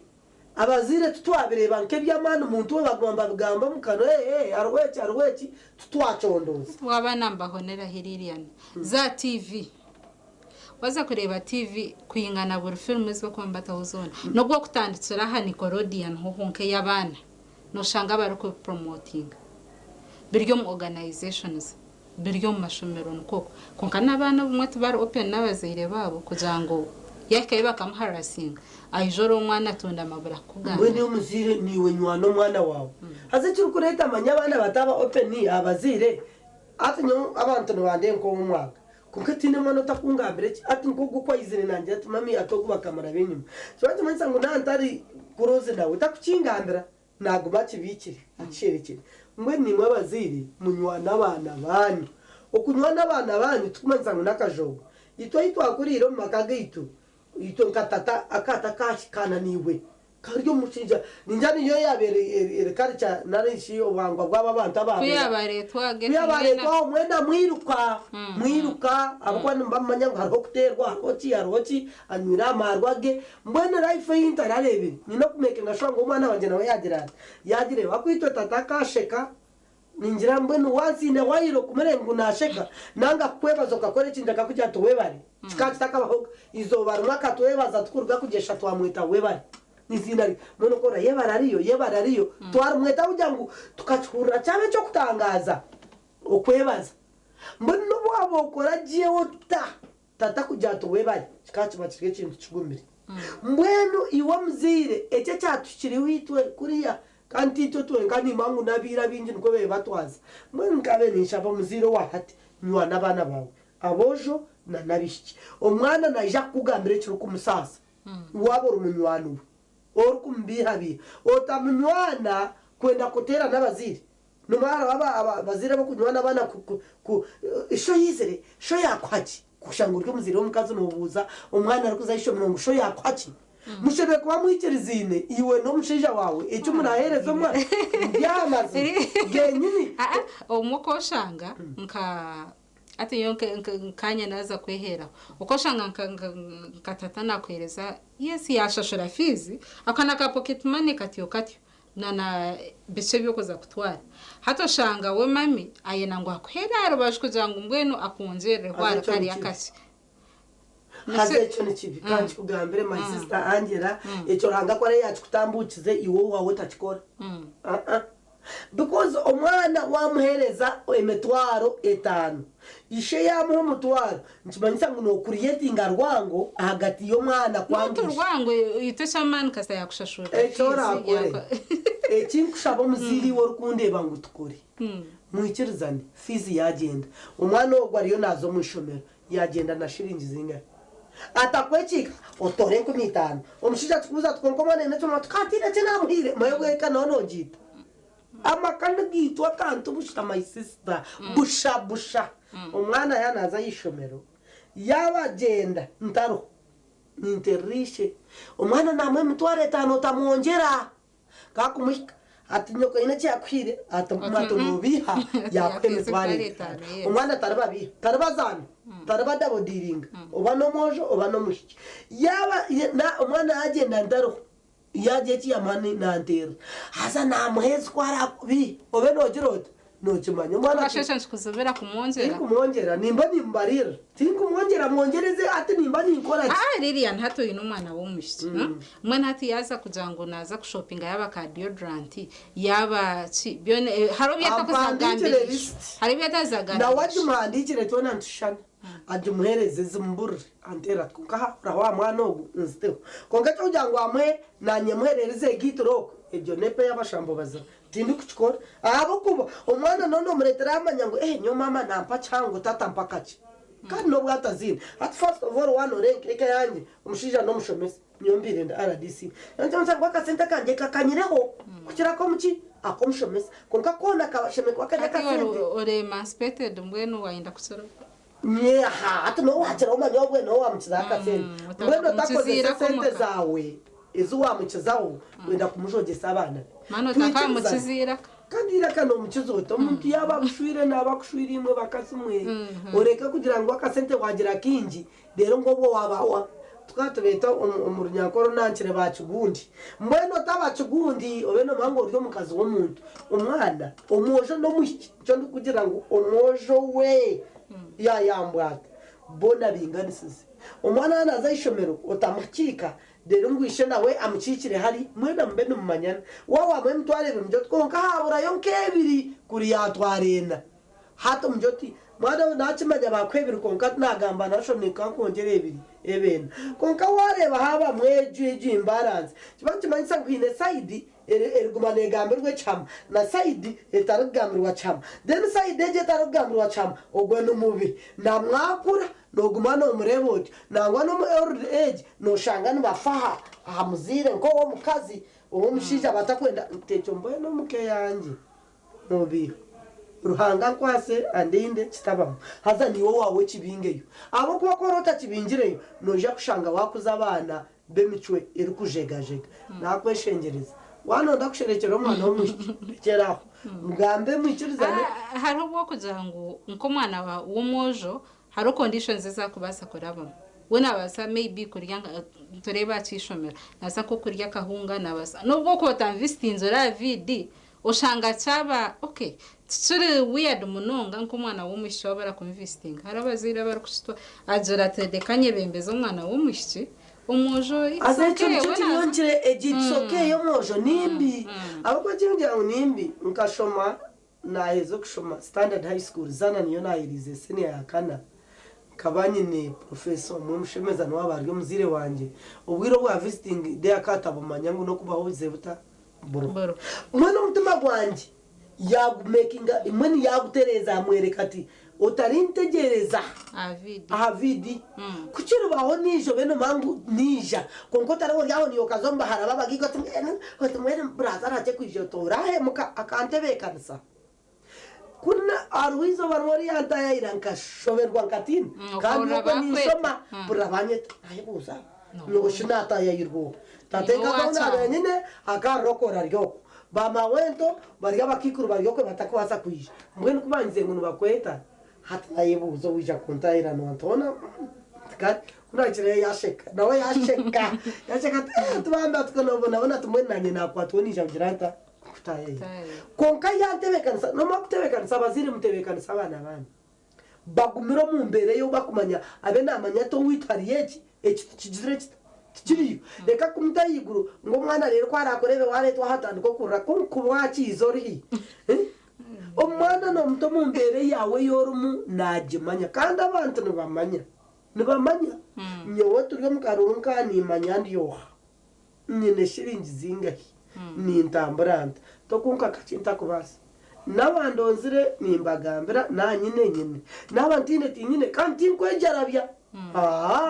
[SPEAKER 1] abazire tutwabireba nke by'amana umuntu we bagomba bigamba mukano arweki tutwacondoza
[SPEAKER 2] waba nambahonera hiririana za TV waza kureba TV kuyingana buri film zo kwambata uzona no gwo kutanditsira ha Nickelodeon ho honke y'abana no shanga bari ko promoting biryo mu organizations biryo mu mashomero nkoko konka nabana bumwe tubari open n'abazire babo kujango yakaye bakamuharasinga ayijoro umwana tunda mabura kugana
[SPEAKER 1] mbone umuzire niwe nywano mwana wawe hazikiri kureta amanya abana bataba open abazire atinyo abantu nabande nko mu mwaka kuko tine mwana takungambire ati nko gukwayizire nanjye ati mami atokuba kamera benyuma cyo manza ngo nantari kuroze nawe takukingambira nago bakibikire acherekere mwe ni mwabazire munywana abana banyu okunywana abana banyu tukumanza ngo nakajogo itwa kuriro mu makagito ito nkatata akata kashikana niwe karyo mucija ninjani yo yabere karicha narishi obangwa bwaba bantu abantu kuyabaretwa mwenda mwiruka abakwana mbamanya ngo haro kuterwa hoti anyura amarwage mbona life y'intararebe nino kumeke ngashonga umwana wanje nawe yagire bakwitwa tata kasheka ninjira mbona wansine wayiro kumerengo nasheka nanga kwebazo kakore chinda kujya tuwebare chikati takabaho izo barumwa katwebaza tukuruga kugesha twamwita webare nizinari mono kora yebarariyo twarumweta ujangu tukachura cyane cyo kutangaza okwebaza mbona bwabo kora jewo tata kujya tuwebare chikati bachike kintu kigumbire mbwenu iwo mzire ece cyatukiri witwe kuriya kandi ito twengani mangu nabira bingi nko be batwaza mbwenu kabe nishaba mzire wa hati nywa nabana bawe abojo na nabishiki omwana naja kugambire kiri kumusasa wabora umunywana uri kumbihabiha otamunywana kwenda kutera n'abaziri numara abazira bo kunywana abana ku isho yizere sho yakwaki kushanga uryo muzire w'umukazi nubuza umwana ari kuzayisho mirongo sho yakwaki mushebe kuba muhikirizine iwe no mushija wawe icyo munahereza umwana byamaze genyini
[SPEAKER 2] umuko shanga ati yonke kanya naza kwehera uko shanga nkatata nakwereza yes yashashura fizi akana ka pocket money katyo na bice byo kuza kutwara hato shanga we mami ayena ngo akwera arabashwe jangu mbwenu akonjere hwara kari yakasi
[SPEAKER 1] haze cyo ni kibi kandi kugambere my sister Angela icyo ranga ko ari yacu kutambukize iwo wawe utakikora because umwana wamuhereza emetwaro 5 ishe yamuha umutwaro nkimanyisa ngo no creatinga rwango hagati yo mwana
[SPEAKER 2] kwangisha rwango itesha man kasa yakushashura
[SPEAKER 1] kinkushaba muziri wo rukundeba ngo tukore muhikirizane fizi yagenda umwana wo gwariyo nazo mushomero yagenda na shiringi zinga atakwechika otore ku 5 umushija tukuza tkonkomane necho matukatira cyane amuhire mayogeka nono gita amakanda gitwa kantu bushita my sister busha umwana yanaza yishomero yabagenda ntaro ninterishe umwana namwe mutware 5 tamwongera kakumushika ati nyoko ine cyakwire atamato nubiha yakwemutware umwana tarabazana tarabadabo diringa obano mojo obano mushiki yaba umwana agenda ndaro yaje kiyamani nantera haza namuhezi kwara bi obeno girota no kimanya umwana
[SPEAKER 2] ashesha nkuzobera kumwongera
[SPEAKER 1] kumwongera nimba nimbarira tinkumwongera mwongereze ati nimba ninkora
[SPEAKER 2] Lilian hato ino mwana wo mushiki mwana hati yaza kujango naza kushoppinga yaba ka deodorant yaba byone haro byata kuzagambira hari byatazagambira
[SPEAKER 1] na wajumandikire tona ntushana ajumuhereze zimbur antera kuka wa mwana ogu nziteho konga cyo jango amwe nanye muhereze gitroko ebyo nepe yabashambo baza tindi kuchikora abo kuba umwana nono muretera amanya ngo nyo mama nampa chango tata mpakachi kandi no bwatazina at first of all one orenke yanjye umushija no mushomese nyombire nda RDC ncyonza kwaka senta kanje kakanyireho kukira ko muki akomushomese konka kona kabasheme kwaka
[SPEAKER 2] yakasente ore emancipated mbwenu wainda kusoro
[SPEAKER 1] nyeha ati no wachira umanyobwe no wamukiza akasente mbwenu takoze sente zawe izo wamukizaho wenda kumujogesa abana
[SPEAKER 2] mano takamukizira
[SPEAKER 1] kandi irakano mukizoto umuntu yabakushwire nabakushwire imwe bakasumwe ureka kugira ngo akasente wagira kingi rero ngo bo wabawa tukatubeta umurunyakoro nankire bakigundi mbweno tabakigundi obeno mango ryo mukazi w'umuntu umwana umojo no mushiki cyo kugira ngo umojo we yambwata bona binganisize umwana naza ishomero otamukika rero ngwishe nawe amukikire hari mwena mbene mumanyana wawa mwe mtware bimjo tkonka habura yonkebiri kuri yatwarena hato mjoti mwana nakimanya bakwebiri konka nagamba nashonika kongere ebiri ebena konka wareba haba mwejeje imbalance kibakimanyisa kwine side erigumane gamberwe chama na side etaragamberwa chama then side eje taragamberwa chama ogweno mubi na mwakura nogumana umureboti nangwa no old age no shanga nibafaha ahamuzire ngo wo mukazi uwo mushija batakwenda techo mboye no muke yanje nobi ruhanga kwase andinde kitabamo haza niwo wawe kibingeyo abo kuba korota kibingireyo noja kushanga wakuza abana bemicwe iri kujegajega nakweshengereza wano ndakusherekera umwana wo mushikeraho mugambe mwikirizane
[SPEAKER 2] hari ubwo kugira ngo nko mwana wo mojo hari conditions zakubasa kurabamo wona basa maybe kurya tureba cyishomera nasa ko kurya kahunga nabasa nubwo ko tamvistinzo la vidi ushanga cyaba okay tsuri weird munonga nko mwana wo mushobora kumvistinga harabazira bari kushitwa ajora tedekanye bembezo mwana wo mushiki umujo
[SPEAKER 1] yongere egitsoke yo mojo nimbi abako kingira nimbi nkashoma nahezo kushoma standard high school zana niyo nayirize senior yakana kabanyine professor mumushemeza no abaryo muzire wanje ubwiro bwa visiting de akatabo manyangu no kubaho zebuta boro mwana mutima gwanje yagumakinga imweni yagutereza amwereka ati utarintegereza
[SPEAKER 2] avidi
[SPEAKER 1] avidi kuchiro baho nijo beno mangu nija konko taraho yaho niyo kazomba haraba bagigo tumwene brother ate kwijotora he muka akantebe kansa kuna arwizo barwari anta iranka shoberwa katini kandi ko nisoma burabanye ayibuza no shinata yayirwo tatenga kona benyine akarokora ryo bamawento bariya bakikuru bariyoko batakwasa kwisha mbwe nukubanze ngo bakweta hata yibuzo wija kuntaira no antona kat unachire yasheka nawe yasheka tubanda tukonobona tumwenanye na kwatoni jamjiranta kutaye konka yantebekanisa no makutebekanisa baziri mutebekanisa abana bana bagumiro mu mbere yo bakumanya abe namanya to witariye iki kigire kiriyo reka kumita yiguru ngo mwana rero kwarakorebe waretwa hatandiko kurra kubwakizori umwana no mto mu mbere yawe yorumu najimanya kandi abantu nibamanya nyowe turi mu karuru kani manyandi yoha nyine shiringi zingahi ni intamburanta to kunka kacinta kubasa nabandonzire nimbagambira na nyine nabantine tinyine kandi nkwejarabya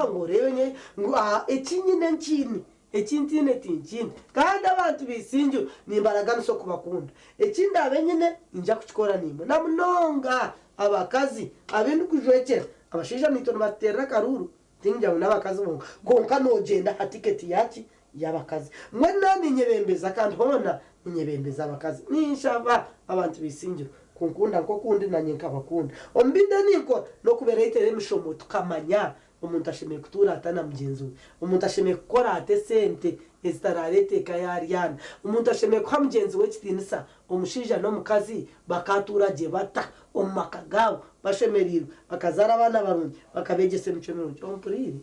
[SPEAKER 1] ngo rebe ngo ekinyine nkini ekintine tinkini kandi abantu bisinju nimbaraga no kubakunda ekindi abenyine inja kukikora nimo namunonga abakazi abintu kujwekera abashija nito batera karuru tinja n'abakazi bonga konka nogenda hatiketi yaki yabakazi mwe nani nyebembeza kandi hona nyebembeza abakazi ninshaba abantu bisinju kunkunda nko kundi nanye nkabakunda ombinde niko no kubera itere mishomo tukamanya umuntu ashemeye kutura atana mugenzi we umuntu ashemeye gukora ate sente esitararete kayariana umuntu ashemeye kwa mugenzi we kitinisa umushija no mukazi bakaturage bata omakagawo bashemeriro bakazara abana barungi bakabegese mucyo ompuriri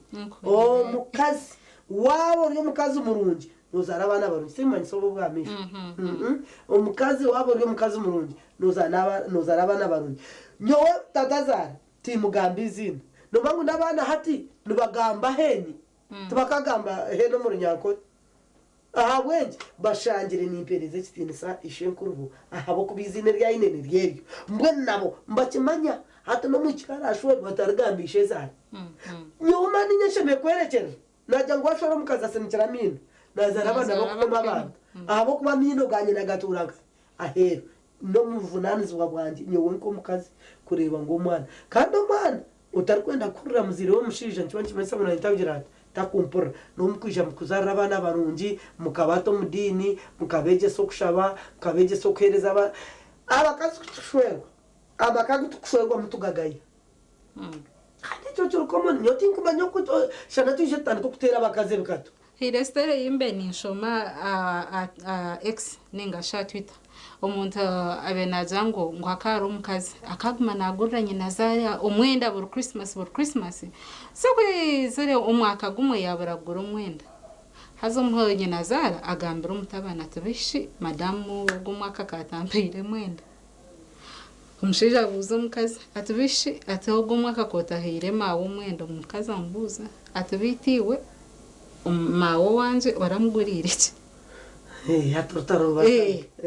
[SPEAKER 1] mukazi wabo ryo mukazi umurungi nuzara abana barungi simanye sobo bwamisha umukazi wabo ryo mukazi umurungi nuzara abana barungi nyowe tatazara timugamba izina nobangu nabana hati nubagamba heni tubakagamba heno mu runyako ahabwenje bashangire nimpereze kitinisa ishenkurubu ahabo kubizine rya inene ryeryo mbwe nabo mbakimanya hata no mu kirarashwe bataragambishe zari nyuma ninyesheme kwerekera najya ngo ashora mukaza senikira mino nazara abana bakoma abana ahabo kuba mino ganye nagaturaga ahero no muvunanizwa bwanjye nyowe nko mukazi kureba ngo umwana kandi umwana utarikwenda kurira muzire wo mushije nchwa nchimesa muna nitagira takumpura no mukwisha mukuzara abana barungi mukabato mudini mukabeje so kushaba mukabeje so khereza abakazi kushwego abakazi tukushwego mutugagaye kandi cyo cyo common nyoti nkubanyo kuto shana tuje tanto kutera abakazi bikato
[SPEAKER 2] hirestere yimbe ni nshoma x ninga sha Twitter umuntu abenaza ngo akari umukazi akaguma naguranye nazaya umwenda buri Christmas so kwizere umwaka gumwe yaburagura umwenda hazo mhoye nazara agambira umutabana tubishi madamu gumwaka katambire mwenda umushija buza umukazi atubishi ato gumwaka kotahire mawo umwenda umukazi ambuza atubitiwe mawo wanje waramugurire iki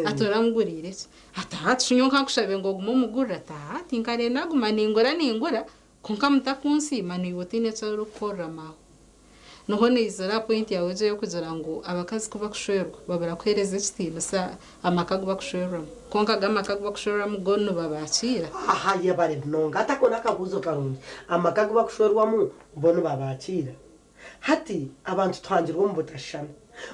[SPEAKER 2] atoramugurire iki atahatshunyonka kushabe ngo gumumugura atahati nkare naguma ningura konka mutakunsima niyotine tsaro korra mawo noho nizera point yawe je yo kugira ngo abakazi kuba kushwerwa babara kwereza kitinisa amakagu bakushwerwa konka gamakagu bakushwerwa mugono babakira
[SPEAKER 1] ye bare nonga atakona kabuzo karungi amakagu bakushwerwa mu bono babakira hati abantu twangirwa mu butashana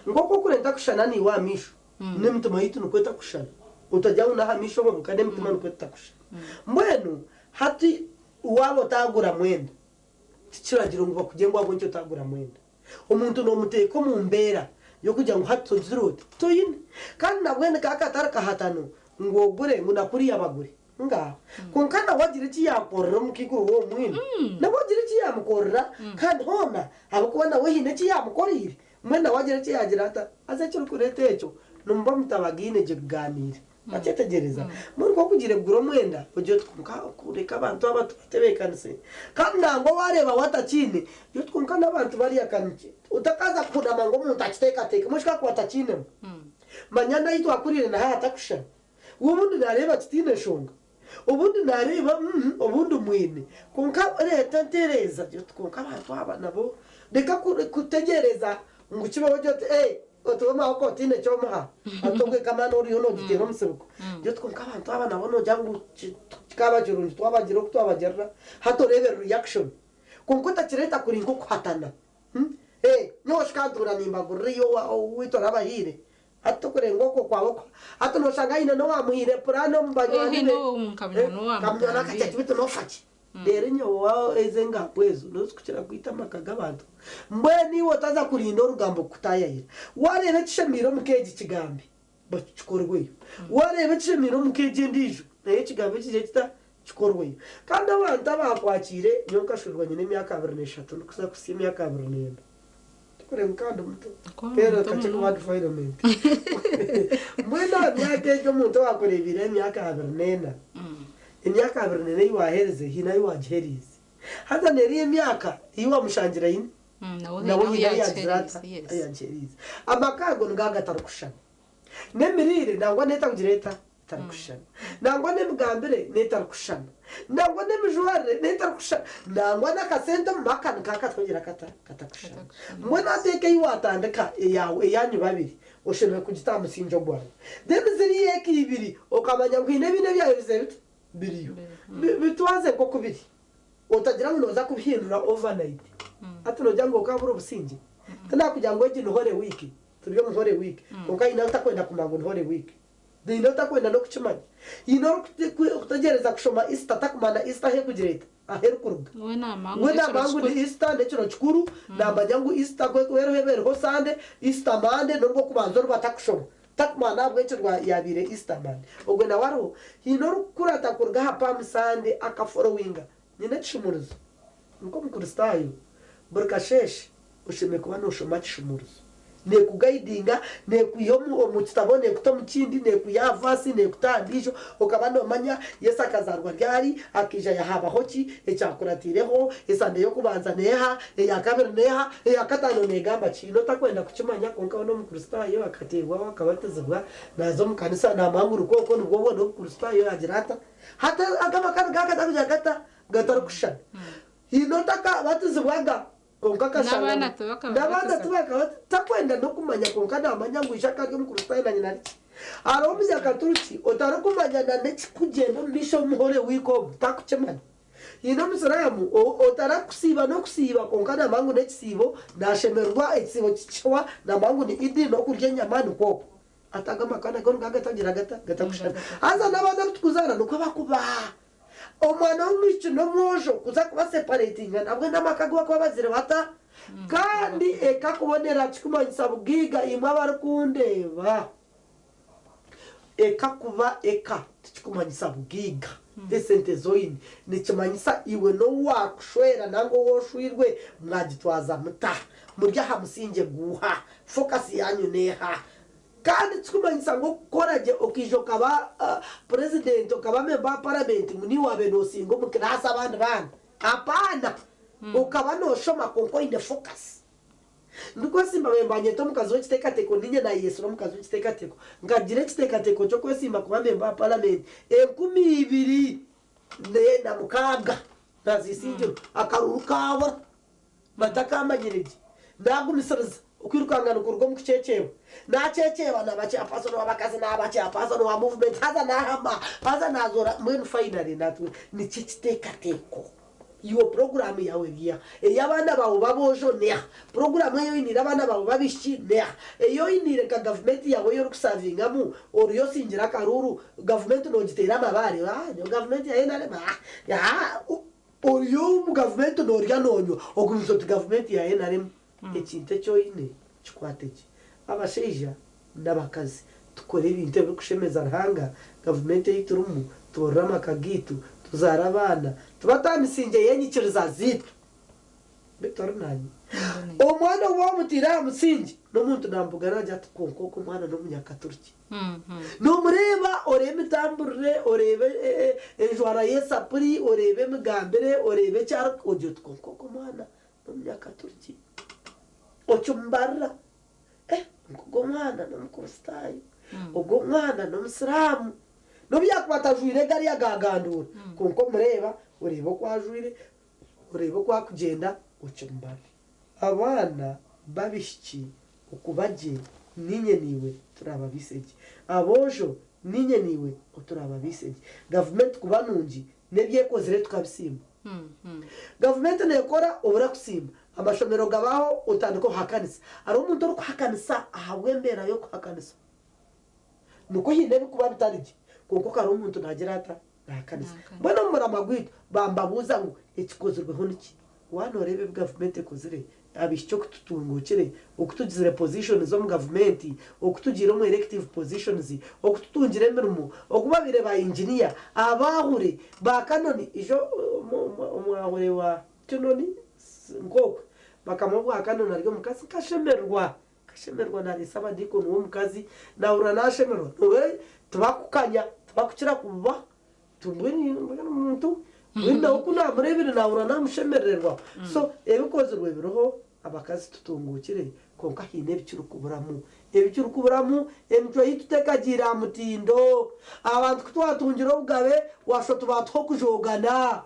[SPEAKER 1] ngoko kurenda kushana ni wa misho ne mutuma yitu nukweta kushana utajya una hamisho mu kane mutuma nukweta kushana mbwenu hati wabo tagura mwenda tikiragira ngo bakugengwa ngo cyo tagura mwenda umuntu no muteko mu mbera yo kujya ngo hato zirote toyine kandi nabwene kakatara kahatano ngo gure munakuri yabagure nga kunkana wagira iki yakorera mukiguru wo mwini nabagira iki yamukorera kandi hona abakubona we hine iki yamukorire mwenda wagira iki yagira ata azacyo kuretecho numba mutabagine je kuganira bategereza muri ko kugire guro mwenda ujye twumka kureka abantu abatwebekanse kandi ngo wareba watakine yo twumka nabantu bari yakanike utakaza kunama ngo umuntu akiteka mushika kwatakine manyana yitwa kurire na hata kusha ubundi nareba kitine shonga ubundi nareba ubundi umwine konka leta ntereza byo konka abantu abana bo reka kutegereza ngo kibaho cyo otoma ko tine cyo muha atobwe kama no riyo no gitero musebuko byo konka abantu abana bo no jangu kabajuru twabagiro twabagera hato rebe reaction konko takireta kuri ngo kwatana no shikandura nimba guriyo witora abahire hato kure ngoko kwawo hato no shanga ine no wamuhire plano mbanyane kamyana kachibito no fachi dere nyowa ezenga kwezo no sikira kwita makaga abantu mbweni wotaza kurinda urugambo kutayayira warebe cishemiro mukeji kigambi bachikorweyo warebe cishemiro mukeji ndijo naye kigambi kije kita chikorweyo kandi abantu abakwakire nyonka shurwanye n'imyaka 23 nukusa kusi imyaka 24 kure mkando mtu pero kachiko wadu environment mwena myaka yo muntu wakorebire imyaka 24 imyaka 24 iwahereze hina iwajherize hata neri imyaka iwa mushangira yini nawo yajirata yajherize amakago ngaga tarukushana nemirire nangwa neta kugireta tarukushana nangwa nemugambire neta tarukushana nangwa nemujware neta tarukushana nangwa nakasenta makana kakatongera katakushana mwena teke iwatandika yawe yanyu babiri oshebe kugitamusinjo bwana demiziri yeki ibiri okamanya ngwine bine byayo biriyo bitwaze ko kubiri utagira ngo noza kubihindura overnight atuno jango kaburo busingi tana kujya ngo ejo hore wiki turiyo muhore wiki ukayi nawe utakwenda kumango hore wiki dino utakwenda no kuchimanya ino kutagereza kushoma Easter takumana Easter he kugireta aheru kuruga wena mangu ni Easter ndecyo chikuru nambanyangu Easter ko wero hebere ho sande Easter mande nubwo kubanza rubatakushoma takmana bwecho rwa yabire Easter man ogwe na waro hino kurata kurga hapa msande akaforowinga nyine chumuruzo nko mukuristayo burkashesh ushime kuba no shoma chumuruzo ne kugaidinga ne kuyomu omutabone kutomukindi ne kuyavasi ne kutandisho okabano manya yesa kazarwa ryari akija yahaba hoki echakuratireho esande yo kubanza neha yakabere neha yakatano negamba chino takwenda kuchimanya konka no mukristayo akategwa wakabatezwa nazo mukanisa na manguru koko nubwo bono mukristayo agirata hata agama kana gata gatarukusha hino taka batezwaga konka kashanga nabana tubaka takwenda no kumanya konka namanya ngwishaka ke mukristayo na nyinari aro myaka turuki otarukumanya na nechi kugenda mbisho muhore wiko takuchemanya ino musaramu otarakusiba no kusiba konka namangu nechisibo nashemerwa etsibo chichwa namangu ni idi no kurya nyamani koko atagama kana gon gatagira gatakushana aza nabana tukuzana nuko bakuba omwana w'umuco no mwojo kuza kuba separating nabwo namakago kwabazire bata kandi ekakubonera chikumanyisa bugiga imwe abarukundeba ekakuba chikumanyisa bugiga desente zoyini nikimanyisa iwe no wakushwera nango woshwirwe mwagitwaza muta murya hamusinge guha focus yanyu neha kandi chikumanyisa ngo koraje okijo kaba president okaba member parliament muni wabe no singo mukirasa abandi bana apana ukaba no shoma konko ine focus ndiko simba bembanye to mukazi w'ikiteka teko ninye na Yesu no mukazi w'ikiteka teko ngagire kiteka teko cyo kwesimba kuba member parliament 12 ne na mukaga nazisinjiro akarurukawa batakamagirije ndagumisiriza ukwirukangana kurwo mukicecewe nacecewa nabache apaso no abakazi nabache apaso no movement haza nahama haza nazora mwenu finally natwe ni kiteka teko iyo program yawe giya eyabana bawo babojo neha program yo inira abana bawo babishi neha eyo inire ka government yawe yo kusavinga mu oriyo singira karuru government no gitera amabare yo government ya enale ba ya oriyo mu government no rya nonyo ogumizo government ya enale ekinte cyo ine chikwateki abasheja n'abakazi tukore ibintu byo kushemeza rahanga government yiturumu torama kagitu tuzara abana tubatamisinge yenyikiriza zitu bitornanye omwana wo mutira musingi no muntu nambugana jya tukonko ko mwana no munyakaturki no mureba orebe tamburre orebe enjwara yesapuri orebe mugambere orebe cyar ojo tukonko ko mwana no munyakaturki ochumbara ngo mwana no mukristayo ogo mwana no musiramu no byakubatajwire gari yagagandura kuko mureba ureba kwajwire ureba kwakugenda ucumbabe abana babishiki ukubaje ninye niwe turaba bisege abojo ninye niwe uturaba bisege government kubanungi nebyekozere tukabisimba government nekora obura kusimba amashomero gabaho utandiko hakanisa ari umuntu uri kuhakanisa ahabwembera yo kuhakanisa nuko hinde bikuba bitarije kuko kari umuntu nagira ata nakanisa mbona muramagwito bambabuza ngo ekikozerweho niki wanorebe government ekozere abishyo kututungukire okutugizire position zo mu government okutugira mu elective positions okututungire mirimo okubabire ba engineer abahure ba kanoni ijo umwahure wa tunoni ngoko bakamubwa kanoni ariko mukazi kashemerwa na risaba diko no mukazi na uranashemerwa we tubakukanya tubakukira kuba tumbweni umuntu wenda ukuna murebere na uranamushemererwa so ebikozerwe biroho abakazi tutungukire konka hine bicyurukuburamu ebicyurukuburamu emicyo yitutekagira mutindo abantu kutwatungira ugabe washoto batho kujogana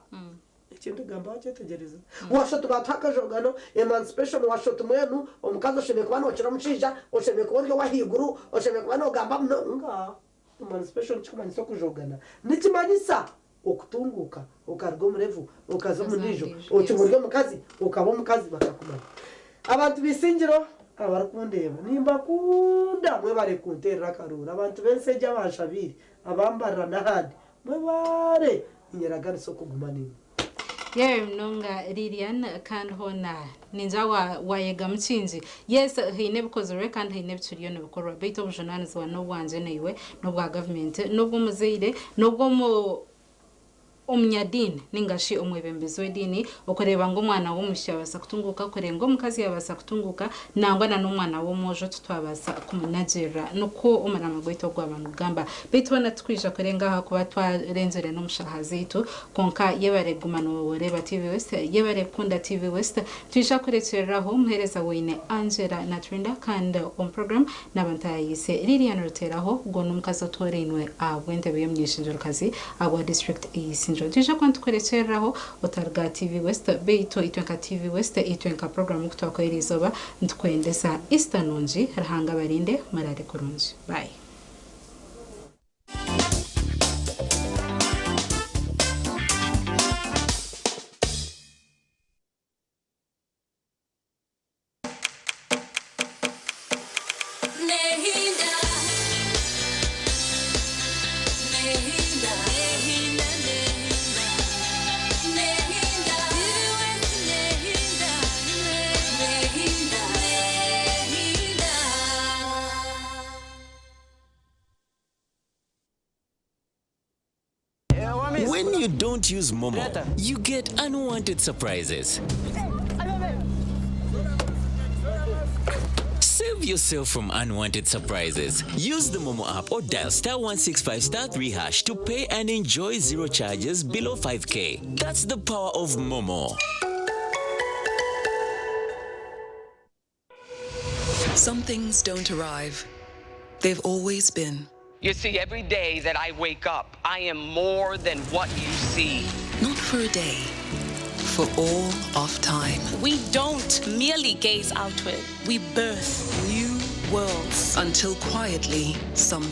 [SPEAKER 1] ikintu gamba cyetegereza washoto batakajogano emancipation washoto mwenu omukazi oshemeye kubana okira mushija oshemeye kubona wahiguru oshemeye kubana ogamba nga emancipation chikumanyisa kujogana nikimanyisa okutunguka ukargo murevu ukaza munijo ucyumuryo mukazi ukabo mukazi bakakumana abantu bisingiro abarakundeba nimba kunda mwe bare kunterera karura abantu bense abashabiri abambara nahandi mwe bare inyeragariso kugumanira
[SPEAKER 2] yewe mnonga Lilian kandi hona ninja wayega mutsinzi yes hine bikozere kandi hine bituriyo n'bikorwa beto bujonanizo wa no wanje niwe no bwa government no bwo muzeire no bwo mu umunyadini ningashi umwebembezo w'idini ukoreba ngo umwana w'umushya basa kutunguka ukorenga mukazi yabasa kutunguka nangwa na n'umwana wo mojo tutwabasa kumunagera nuko umarama gweto gw'abantu gamba bitwana twija korenga ha kuba twarenzere n'umushahazi itu konka yebare gumano woreba TV West yebare kunda TV West twisha kureteraho muhereza wine Angela na Trinda kandi on program nabantayise Lilian Ruteraho ngo n'umukazi torenwe abwende biyemnyishinjoro kazi abo district isinjo tija kwantu kwerekeraho utarga TV West beito itwenka TV West itwenka program kutoko irizoba ntkwendesa istanonji rahanga barinde marare kurunji bye.
[SPEAKER 3] When you don't use Momo, you get unwanted surprises. Save yourself from unwanted surprises. Use the Momo app or dial *165*3# to pay and enjoy zero charges below 5K. That's the power of Momo.
[SPEAKER 6] Some things don't arrive. They've always been.
[SPEAKER 7] You see, every day that I wake up, I am more than what you see.
[SPEAKER 6] Not for a day, for all of time.
[SPEAKER 8] We don't merely gaze outward, we birth new worlds.
[SPEAKER 6] Until quietly, some